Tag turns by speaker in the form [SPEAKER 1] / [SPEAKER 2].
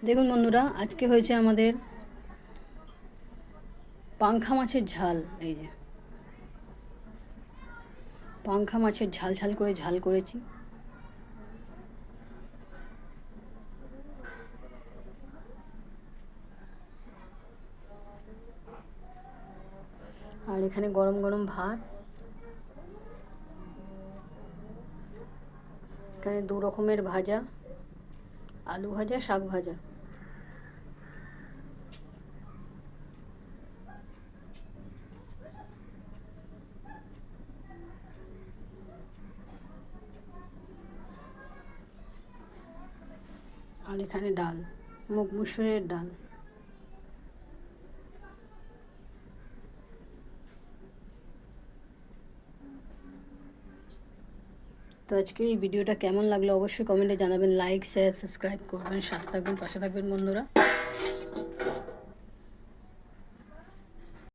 [SPEAKER 1] দেখুন বন্ধুরা, আজকে হয়েছে আমাদের পাংখা মাছের ঝাল। এই যে পাংখা মাছের ঝাল ঝাল করে ঝাল করেছি। আর এখানে গরম গরম ভাত, এখানে দু রকমের ভাজা, আলু ভাজা, শাক ভাজা। আর এখানে ডাল, মুগ মুসুরের ডাল। তো আজকে এই ভিডিওটা কেমন লাগলো অবশ্যই কমেন্টে জানাবেন। লাইক, শেয়ার, সাবস্ক্রাইব করবেন, সাথে থাকবেন, পাশে থাকবেন বন্ধুরা।